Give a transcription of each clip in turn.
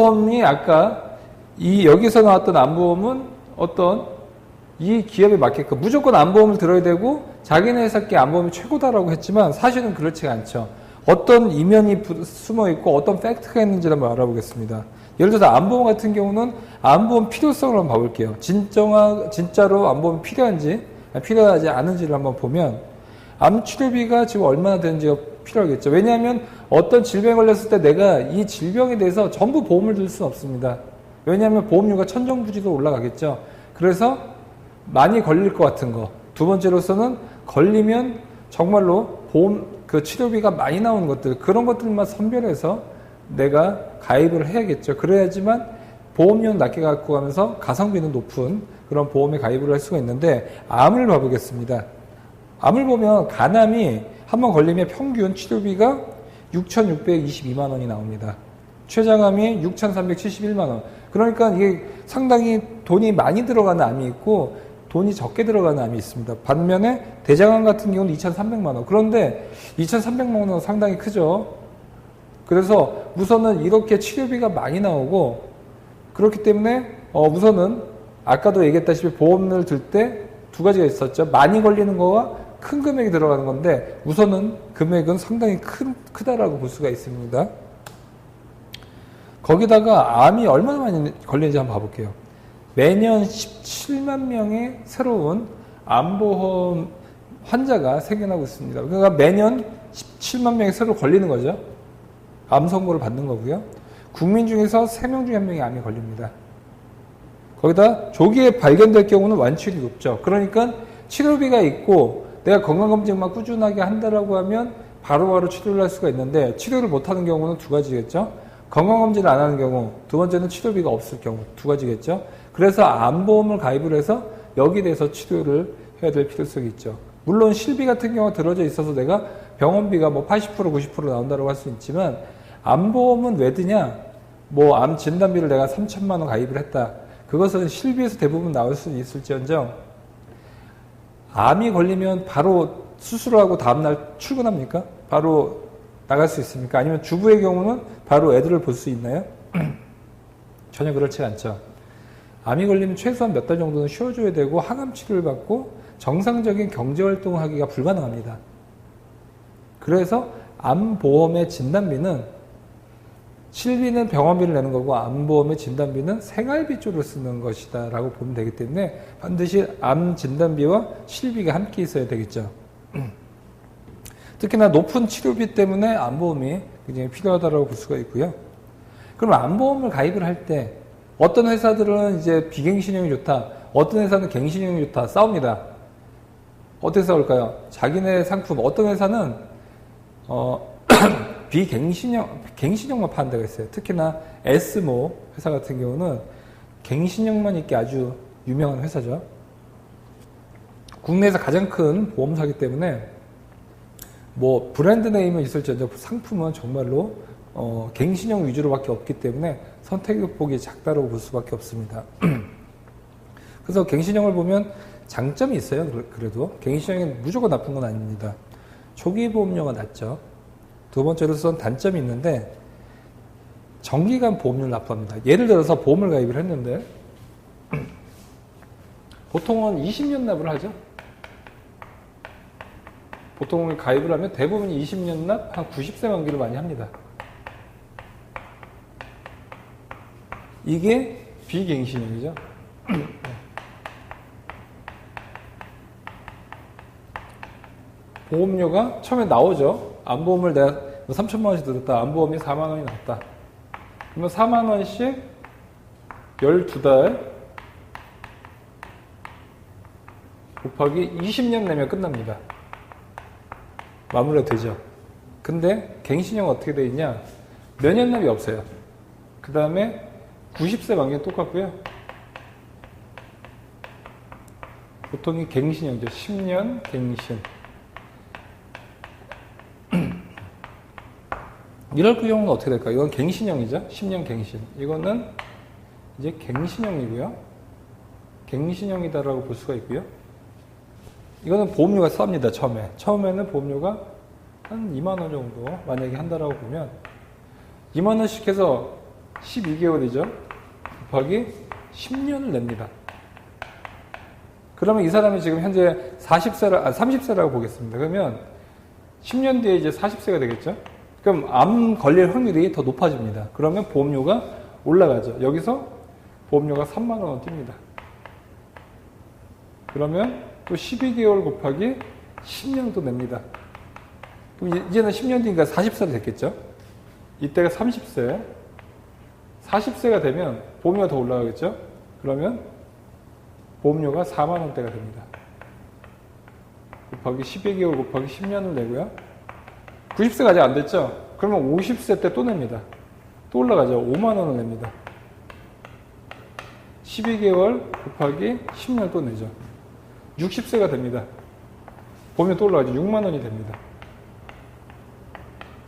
암보험이 아까 여기서 나왔던 암보험은 어떤 이 기업에 맞게끔 무조건 암보험을 들어야 되고 자기네 회사께 암보험이 최고다라고 했지만 사실은 그렇지가 않죠. 어떤 이면이 숨어 있고 어떤 팩트가 있는지를 한번 알아보겠습니다. 예를 들어서 암보험 같은 경우는 암보험 필요성을 한번 봐볼게요. 진짜로 암보험이 필요하지 않은지를 한번 보면 암 치료비가 지금 얼마나 되는지가 필요하겠죠. 왜냐하면 어떤 질병에 걸렸을 때 내가 이 질병에 대해서 전부 보험을 들 수는 없습니다. 왜냐하면 보험료가 천정부지로 올라가겠죠. 그래서 많이 걸릴 것 같은 거. 두 번째로서는 걸리면 정말로 보험 그 치료비가 많이 나오는 것들, 그런 것들만 선별해서 내가 가입을 해야겠죠. 그래야지만 보험료는 낮게 갖고 가면서 가성비는 높은 그런 보험에 가입을 할 수가 있는데, 암을 봐보겠습니다. 암을 보면 간암이 한번 걸리면 평균 치료비가 6,622만 원이 나옵니다. 췌장암이 6,371만 원. 그러니까 이게 상당히 돈이 많이 들어가는 암이 있고 돈이 적게 들어가는 암이 있습니다. 반면에 대장암 같은 경우는 2,300만 원. 그런데 2,300만 원은 상당히 크죠. 그래서 우선은 이렇게 치료비가 많이 나오고, 그렇기 때문에 우선은 아까도 얘기했다시피 보험을 들 때 두 가지가 있었죠. 많이 걸리는 거와 큰 금액이 들어가는 건데 우선은 금액은 상당히 크다라고 볼 수가 있습니다. 거기다가 암이 얼마나 많이 걸리는지 한번 봐볼게요. 매년 17만 명의 새로운 암보험 환자가 생겨나고 있습니다. 그러니까 매년 17만 명이 새로 걸리는 거죠. 암 선고를 받는 거고요. 국민 중에서 3명 중에 1명이 암이 걸립니다. 거기다 조기에 발견될 경우는 완치율이 높죠. 그러니까 치료비가 있고 내가 건강검진만 꾸준하게 한다라고 하면 바로바로 치료를 할 수가 있는데, 치료를 못하는 경우는 두 가지겠죠. 건강검진을 안 하는 경우, 두 번째는 치료비가 없을 경우, 두 가지겠죠. 그래서 암보험을 가입을 해서 여기에 대해서 치료를 해야 될 필요성이 있죠. 물론 실비 같은 경우가 들어져 있어서 내가 병원비가 뭐 80% 90% 나온다고 할 수 있지만, 암보험은 왜 드냐? 뭐 암 진단비를 내가 3천만 원 가입을 했다. 그것은 실비에서 대부분 나올 수 있을지언정, 암이 걸리면 바로 수술을 하고 다음날 출근합니까? 바로 나갈 수 있습니까? 아니면 주부의 경우는 바로 애들을 볼 수 있나요? 전혀 그렇지 않죠. 암이 걸리면 최소한 몇 달 정도는 쉬어줘야 되고 항암 치료를 받고 정상적인 경제활동을 하기가 불가능합니다. 그래서 암보험의 진단비는, 실비는 병원비를 내는 거고 암보험의 진단비는 생활비 쪽으로 쓰는 것이다 라고 보면 되기 때문에 반드시 암 진단비와 실비가 함께 있어야 되겠죠. 특히나 높은 치료비 때문에 암보험이 굉장히 필요하다고 볼 수가 있고요. 그럼 암보험을 가입을 할 때 어떤 회사들은 이제 비갱신형이 좋다, 어떤 회사는 갱신형이 좋다 싸웁니다. 어떻게 싸울까요? 자기네 상품, 어떤 회사는 갱신형만 파는 데가 있어요. 특히나 S모 회사 같은 경우는 갱신형만 있게 아주 유명한 회사죠. 국내에서 가장 큰 보험사기 때문에 뭐 브랜드 네임은 있을지언정 상품은 정말로 갱신형 위주로밖에 없기 때문에 선택폭이 작다고 볼 수밖에 없습니다. 그래서 갱신형을 보면 장점이 있어요. 그래도 갱신형이 무조건 나쁜 건 아닙니다. 초기 보험료가 낮죠. 두 번째로서는 단점이 있는데 정기간 보험료를 납부합니다. 예를 들어서 보험을 가입을 했는데 보통은 20년 납을 하죠. 보통 가입을 하면 대부분 20년 납, 한 90세 만기를 많이 합니다. 이게 비갱신형이죠. 보험료가 처음에 나오죠. 암보험을 내가 3천만 원씩 들었다. 암보험이 4만 원이 나왔다. 그러면 4만 원씩 12달 곱하기 20년 내면 끝납니다. 마무리가 되죠. 근데 갱신형은 어떻게 되어 있냐? 면연납이 없어요. 그 다음에 90세 만기는 똑같고요. 보통이 갱신형이죠. 10년 갱신. 이럴 경우는 어떻게 될까요? 이건 갱신형이죠. 10년 갱신. 이거는 이제 갱신형이고요. 갱신형이다라고 볼 수가 있고요. 이거는 보험료가 쌉니다. 처음에는 보험료가 한 2만 원 정도 만약에 한다라고 보면 2만 원씩 해서 12개월이죠. 곱하기 10년을 냅니다. 그러면 이 사람이 지금 현재 30세라고 보겠습니다. 그러면 10년 뒤에 이제 40세가 되겠죠? 그럼 암 걸릴 확률이 더 높아집니다. 그러면 보험료가 올라가죠. 여기서 보험료가 3만 원 뜁니다. 그러면 또 12개월 곱하기 10년 또 냅니다. 그럼 이제는 10년 뒤니까 40세가 됐겠죠? 이때가 30세. 40세가 되면 보험료가 더 올라가겠죠? 그러면 보험료가 4만 원대가 됩니다. 곱하기 12개월 곱하기 10년을 내고요. 90세가 아직 안 됐죠? 그러면 50세 때 또 냅니다. 또 올라가죠. 5만 원을 냅니다. 12개월 곱하기 10년 또 내죠. 60세가 됩니다. 보면 또 올라가죠. 6만 원이 됩니다.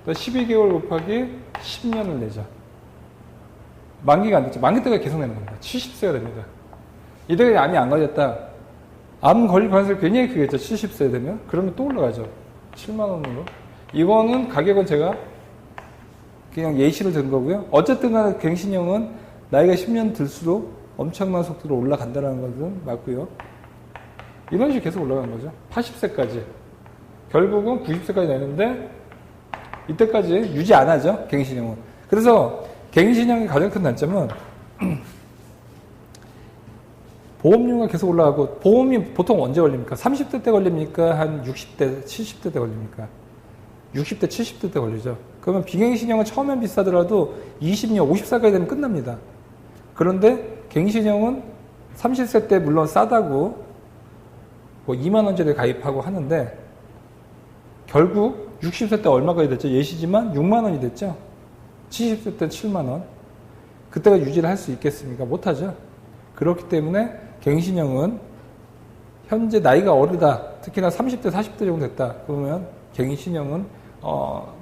12개월 곱하기 10년을 내죠. 만기가 안 됐죠. 만기 때가 계속 내는 겁니다. 70세가 됩니다. 이때 암이 안 걸렸다. 암 걸릴 가능성이 굉장히 크겠죠. 70세 되면. 그러면 또 올라가죠. 7만 원으로. 이거는 가격은 제가 그냥 예시를 든 거고요. 어쨌든 간에 갱신형은 나이가 10년 들수록 엄청난 속도로 올라간다는 것은 맞고요. 이런 식으로 계속 올라가는 거죠. 80세까지. 결국은 90세까지 내는데 이때까지 유지 안 하죠. 갱신형은. 그래서 갱신형의 가장 큰 단점은 보험료가 계속 올라가고 보험이 보통 언제 걸립니까? 30대 때 걸립니까? 한 60대, 70대 때 걸립니까? 60대, 70대 때 걸리죠. 그러면 비갱신형은 처음엔 비싸더라도 20년, 50살까지 되면 끝납니다. 그런데 갱신형은 30세 때 물론 싸다고 뭐 2만 원짜리 가입하고 하는데 결국 60세 때 얼마까지 됐죠? 예시지만 6만 원이 됐죠? 70세 때 7만 원. 그때가 유지를 할 수 있겠습니까? 못하죠. 그렇기 때문에 갱신형은 현재 나이가 어리다. 특히나 30대, 40대 정도 됐다. 그러면 갱신형은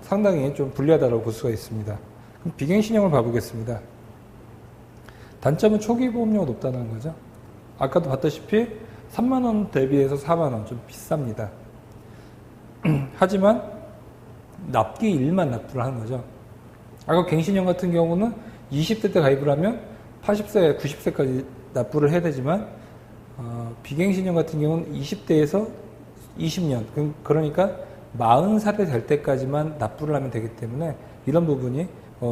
상당히 좀 불리하다고 볼 수가 있습니다. 그럼 비갱신형을 봐보겠습니다. 단점은 초기 보험료가 높다는 거죠. 아까도 봤다시피 3만 원 대비해서 4만 원 좀 비쌉니다. 하지만 납기 일만 납부를 하는 거죠. 아까 갱신형 같은 경우는 20대 때 가입을 하면 80세, 90세까지 납부를 해야 되지만 비갱신형 같은 경우는 20대에서 20년, 그러니까 40살이 될 때까지만 납부를 하면 되기 때문에 이런 부분이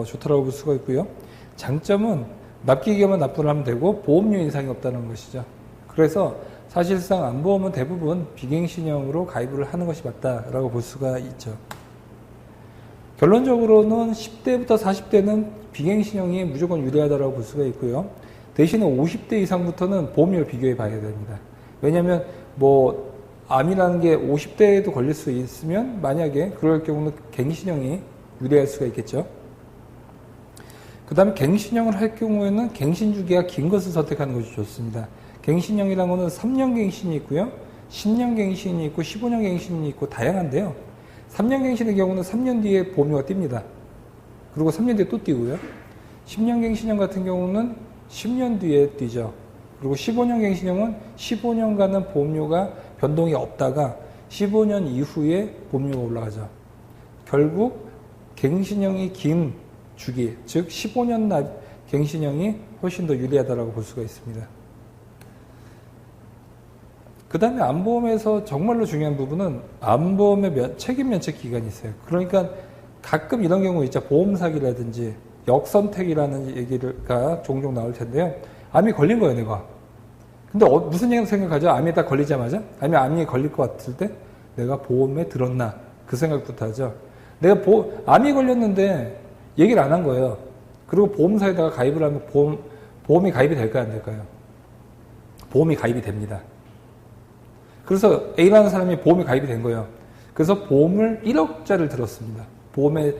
좋다고 볼 수가 있고요. 장점은 납기 기간만 납부를 하면 되고 보험료 인상이 없다는 것이죠. 그래서 사실상 암보험은 대부분 비갱신형으로 가입을 하는 것이 맞다라고 볼 수가 있죠. 결론적으로는 10대부터 40대는 비갱신형이 무조건 유리하다고 볼 수가 있고요. 대신에 50대 이상부터는 보험료를 비교해 봐야 됩니다. 왜냐하면 암이라는 게 50대에도 걸릴 수 있으면 만약에 그럴 경우는 갱신형이 유리할 수가 있겠죠. 그 다음에 갱신형을 할 경우에는 갱신 주기가 긴 것을 선택하는 것이 좋습니다. 갱신형이라는 것은 3년 갱신이 있고요. 10년 갱신이 있고 15년 갱신이 있고 다양한데요. 3년 갱신의 경우는 3년 뒤에 보험료가 뜁니다. 그리고 3년 뒤에 또 뛰고요. 10년 갱신형 같은 경우는 10년 뒤에 뛰죠. 그리고 15년 갱신형은 15년간은 보험료가 변동이 없다가 15년 이후에 보험료가 올라가죠. 결국 갱신형이 긴 주기, 즉 15년 갱신형이 훨씬 더 유리하다고 볼 수가 있습니다. 그 다음에 암보험에서 정말로 중요한 부분은 암보험의 책임 면책 기간이 있어요. 그러니까 가끔 이런 경우 있죠. 보험 사기라든지 역선택이라는 얘기가 종종 나올 텐데요. 암이 걸린 거예요, 내가. 근데 무슨 생각하죠? 암에 딱 걸리자마자? 아니면 암이 걸릴 것 같을 때 내가 보험에 들었나? 그 생각부터 하죠. 내가 암이 걸렸는데 얘기를 안 한 거예요. 그리고 보험사에다가 가입을 하면 보험이 가입이 될까요? 안 될까요? 보험이 가입이 됩니다. 그래서 A라는 사람이 보험에 가입이 된 거예요. 그래서 보험을 1억짜리를 들었습니다. 보험에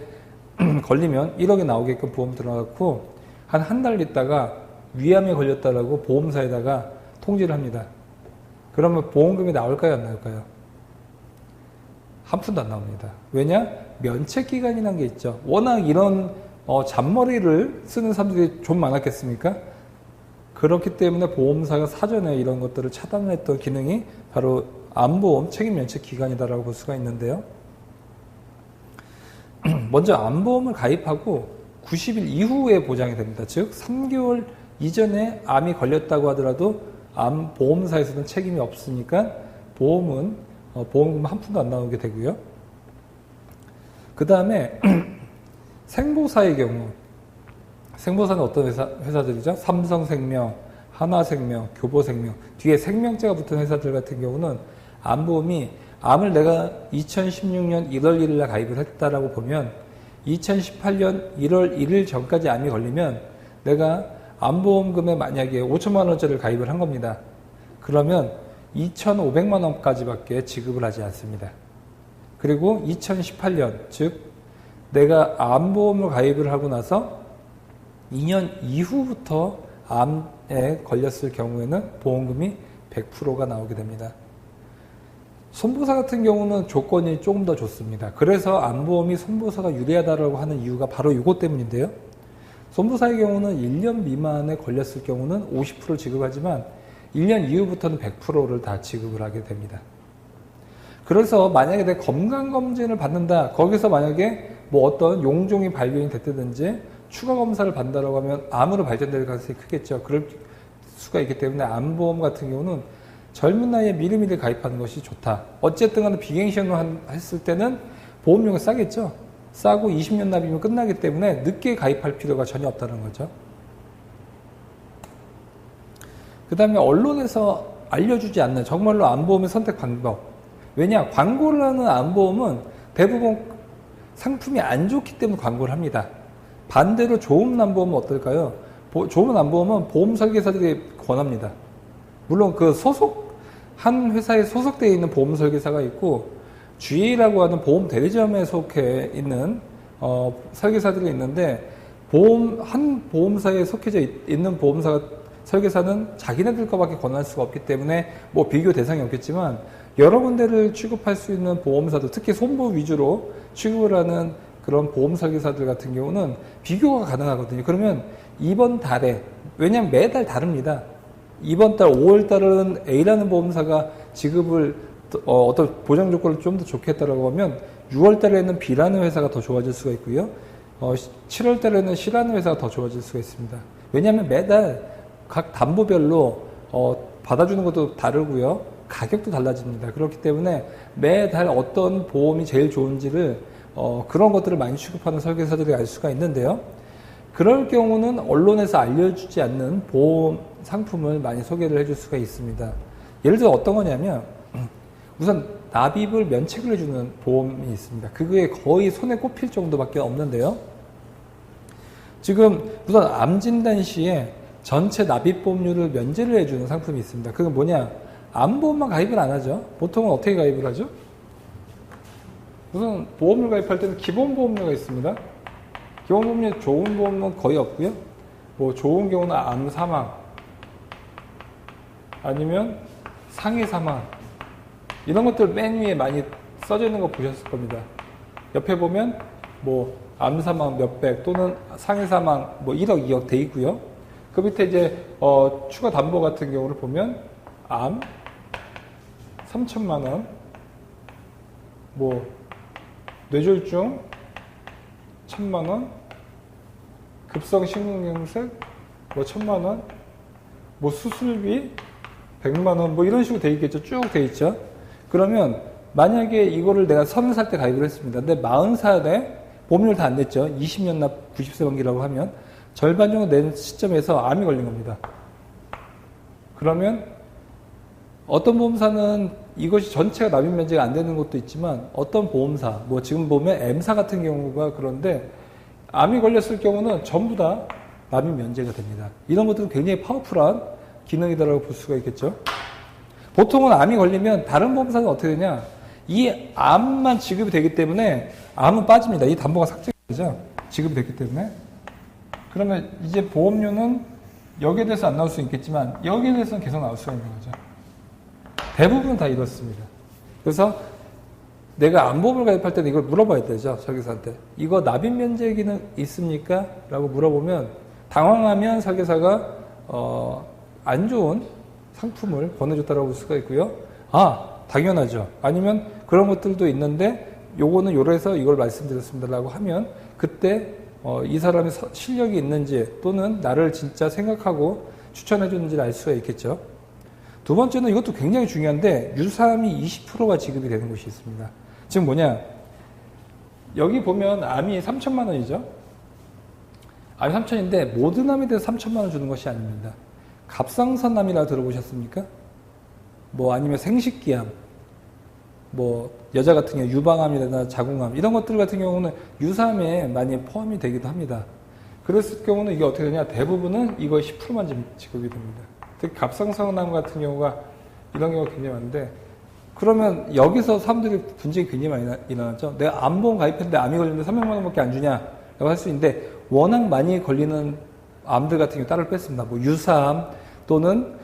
걸리면 1억이 나오게끔 보험 들어갔고 한 달 있다가 위암에 걸렸다라고 보험사에다가 통지를 합니다. 그러면 보험금이 나올까요? 안 나올까요? 한 푼도 안 나옵니다. 왜냐? 면책기간이라는 게 있죠. 워낙 이런 잔머리를 쓰는 사람들이 좀 많았겠습니까? 그렇기 때문에 보험사가 사전에 이런 것들을 차단했던 기능이 바로 암보험 책임 면책 기간이다라고 볼 수가 있는데요. 먼저 암보험을 가입하고 90일 이후에 보장이 됩니다. 즉 3개월 이전에 암이 걸렸다고 하더라도 암 보험사에서는 책임이 없으니까 보험은 보험금 한 푼도 안 나오게 되고요. 그 다음에 생보사의 경우, 생보사는 어떤 회사들이죠? 삼성생명, 하나생명, 교보생명, 뒤에 생명자가 붙은 회사들 같은 경우는 암보험이 암을 내가 2016년 1월 1일 날 가입을 했다라고 보면 2018년 1월 1일 전까지 암이 걸리면 내가 암보험금에 만약에 5천만 원짜리를 가입을 한 겁니다. 그러면 2,500만 원까지밖에 지급을 하지 않습니다. 그리고 2018년, 즉 내가 암보험을 가입을 하고 나서 2년 이후부터 암에 걸렸을 경우에는 보험금이 100%가 나오게 됩니다. 손보사 같은 경우는 조건이 조금 더 좋습니다. 그래서 암보험이 손보사가 유리하다고 하는 이유가 바로 이것 때문인데요. 손보사의 경우는 1년 미만에 걸렸을 경우는 50%를 지급하지만 1년 이후부터는 100%를 다 지급을 하게 됩니다. 그래서 만약에 내 건강검진을 받는다. 거기서 만약에 뭐 어떤 용종이 발견이 됐다든지 추가 검사를 받는다고 하면 암으로 발전될 가능성이 크겠죠. 그럴 수가 있기 때문에 암보험 같은 경우는 젊은 나이에 미리미리 가입하는 것이 좋다. 어쨌든 간에 비갱신을 했을 때는 보험료가 싸겠죠. 싸고 20년 납입이면 끝나기 때문에 늦게 가입할 필요가 전혀 없다는 거죠. 그 다음에 언론에서 알려주지 않는 정말로 암보험의 선택 방법. 왜냐? 광고를 하는 암보험은 대부분 상품이 안 좋기 때문에 광고를 합니다. 반대로 좋은 암보험은 어떨까요? 좋은 암보험은 보험 설계사들이 권합니다. 물론 그 한 회사에 소속되어 있는 보험 설계사가 있고 GA라고 하는 보험 대리점에 속해 있는 설계사들이 있는데 한 보험사에 속해져 있는 설계사는 자기네들 거밖에 권할 수가 없기 때문에 뭐 비교 대상이 없겠지만 여러 군데를 취급할 수 있는 보험사들, 특히 손보 위주로 취급을 하는 그런 보험 설계사들 같은 경우는 비교가 가능하거든요. 그러면 이번 달에, 왜냐하면 매달 다릅니다. 이번 달 5월 달은 A라는 보험사가 지급을 어떤 보장 조건을 좀 더 좋게 했다라고 하면 6월 달에는 B라는 회사가 더 좋아질 수가 있고요. 7월 달에는 C라는 회사가 더 좋아질 수가 있습니다. 왜냐하면 매달 각 담보별로 받아주는 것도 다르고요. 가격도 달라집니다. 그렇기 때문에 매달 어떤 보험이 제일 좋은지를 그런 것들을 많이 취급하는 설계사들이 알 수가 있는데요. 그럴 경우는 언론에서 알려주지 않는 보험 상품을 많이 소개를 해줄 수가 있습니다. 예를 들어 어떤 거냐면 우선 납입을 면책을 해주는 보험이 있습니다. 그게 거의 손에 꼽힐 정도밖에 없는데요. 지금 우선 암 진단 시에 전체 납입보험료를 면제를 해주는 상품이 있습니다. 그건 뭐냐? 암보험만 가입을 안 하죠. 보통은 어떻게 가입을 하죠? 우선 보험을 가입할 때는 기본보험료가 있습니다. 기본보험료 좋은 보험은 거의 없고요. 뭐 좋은 경우는 암 사망 아니면 상해 사망 이런 것들 맨 위에 많이 써져 있는 거 보셨을 겁니다. 옆에 보면 뭐 암 사망 몇백 또는 상해 사망 뭐 1억 2억 돼 있고요. 그 밑에 이제 추가 담보 같은 경우를 보면 암 3천만 원, 뭐 뇌졸중 1,000만 원, 급성 심근경색 뭐 1,000만 원, 뭐 수술비 100만 원 뭐 이런 식으로 돼 있겠죠. 쭉 돼 있죠. 그러면 만약에 이거를 내가 30살 때 가입을 했습니다. 근데 40살에 보험료를 다 안 냈죠. 20년 납 90세 만기라고 하면 절반 정도 낸 시점에서 암이 걸린 겁니다. 그러면 어떤 보험사는 이것이 전체가 납입 면제가 안 되는 것도 있지만 어떤 보험사, 뭐 지금 보면 M사 같은 경우가 그런데 암이 걸렸을 경우는 전부 다 납입 면제가 됩니다. 이런 것들은 굉장히 파워풀한 기능이다라고 볼 수가 있겠죠. 보통은 암이 걸리면 다른 보험사는 어떻게 되냐? 이 암만 지급이 되기 때문에 암은 빠집니다. 이 담보가 삭제되죠. 지급이 됐기 때문에. 그러면 이제 보험료는 여기에 대해서 안 나올 수 있겠지만 여기에 대해서는 계속 나올 수가 있는 거죠. 대부분 다 이렇습니다. 그래서 내가 암보험을 가입할 때는 이걸 물어봐야 되죠. 설계사한테. 이거 납입 면제 기능 있습니까? 라고 물어보면 당황하면 설계사가 안 좋은 상품을 권해줬다고 볼 수가 있고요. 아, 당연하죠. 아니면 그런 것들도 있는데 요거는 요래서 이걸 말씀드렸습니다라고 하면 그때 이 사람의 실력이 있는지 또는 나를 진짜 생각하고 추천해 주는지를 알 수가 있겠죠. 두 번째는 이것도 굉장히 중요한데 유사암이 20%가 지급이 되는 곳이 있습니다. 지금 뭐냐? 여기 보면 암이 3천만 원이죠. 암이 3천인데 모든 암에 대해서 3천만 원 주는 것이 아닙니다. 갑상선암이라 들어보셨습니까? 뭐 아니면 생식기암, 뭐 여자 같은 경우 유방암이나 자궁암 이런 것들 같은 경우는 유사암에 많이 포함이 되기도 합니다. 그랬을 경우는 이게 어떻게 되냐? 대부분은 이거 10%만 지급이 됩니다. 특히 갑상선암 같은 경우가 이런 경우가 굉장히 많은데 그러면 여기서 사람들이 분쟁이 굉장히 많이 일어났죠. 내가 암보험 가입했는데 암이 걸리는데 300만 원밖에 안 주냐라고 할 수 있는데 워낙 많이 걸리는 암들 같은 경우 따로 뺐습니다. 뭐 유사암 또는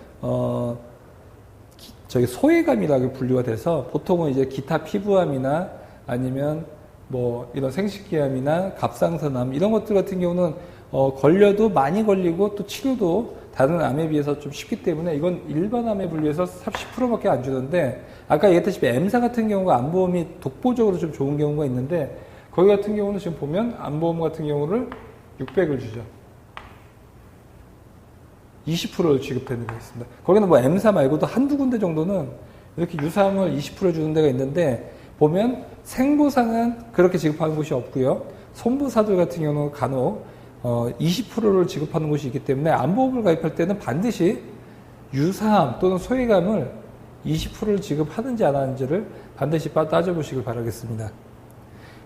소외감이라고 분류가 돼서 보통은 이제 기타 피부암이나 아니면 뭐 이런 생식기암이나 갑상선암 이런 것들 같은 경우는 걸려도 많이 걸리고 또 치료도 다른 암에 비해서 좀 쉽기 때문에 이건 일반 암에 분류해서 10%밖에 안 주는데 아까 얘기했다시피 M사 같은 경우가 암보험이 독보적으로 좀 좋은 경우가 있는데 거기 같은 경우는 지금 보면 암보험 같은 경우를 600을 주죠. 20%를 지급되는 게 있습니다. 거기는 뭐 M사 말고도 한두 군데 정도는 이렇게 유사암을 20% 주는 데가 있는데 보면 생보사는 그렇게 지급하는 곳이 없고요. 손보사들 같은 경우는 간혹 20%를 지급하는 곳이 있기 때문에 암보험을 가입할 때는 반드시 유사암 또는 소외감을 20%를 지급하는지 안 하는지를 반드시 따져보시길 바라겠습니다.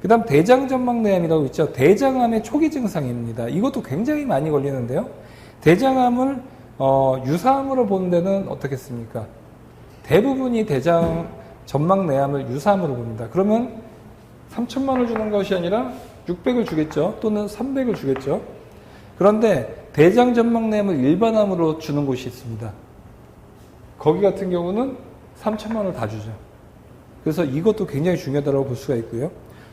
그 다음 대장전막내암이라고 있죠. 대장암의 초기 증상입니다. 이것도 굉장히 많이 걸리는데요. 대장암을 유사암으로 보는 데는 어떻겠습니까? 대부분이 대장 전막내암을 유사암으로 봅니다. 그러면 3천만 원을 주는 것이 아니라 600을 주겠죠. 또는 300을 주겠죠. 그런데 대장 전막내암을 일반암으로 주는 곳이 있습니다. 거기 같은 경우는 3천만 원을 다 주죠. 그래서 이것도 굉장히 중요하다고 볼 수가 있고요.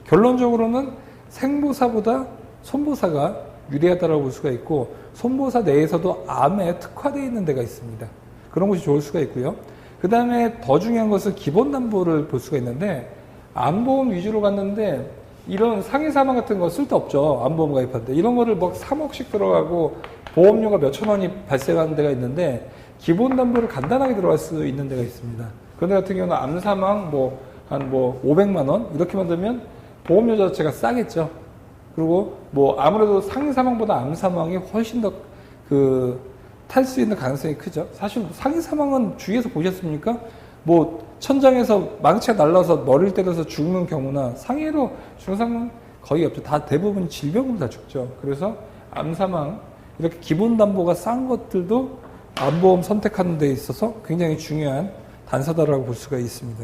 결론적으로는 생보사보다 손보사가 유리하다고 볼 수가 있고 손보사 내에서도 암에 특화되어 있는 데가 있습니다. 그런 곳이 좋을 수가 있고요. 그 다음에 더 중요한 것은 기본담보를 볼 수가 있는데 암보험 위주로 갔는데 이런 상해사망 같은 거 쓸데없죠. 암보험 가입하는데 이런 거를 막 3억씩 들어가고 보험료가 몇천 원이 발생하는 데가 있는데 기본담보를 간단하게 들어갈 수 있는 데가 있습니다. 그런 데 같은 경우는 암사망 한 500만 원 이렇게만 들면 보험료 자체가 싸겠죠. 그리고 뭐 아무래도 상해사망보다 암사망이 훨씬 더 탈 수 있는 가능성이 크죠. 사실 상해사망은 주위에서 보셨습니까? 뭐 천장에서 망치가 날라서 머리를 때려서 죽는 경우나 상해로 중상은 거의 없죠. 다 대부분 질병으로 다 죽죠. 그래서 암사망 이렇게 기본담보가 싼 것들도 암보험 선택하는 데 있어서 굉장히 중요한 단서다라고 볼 수가 있습니다.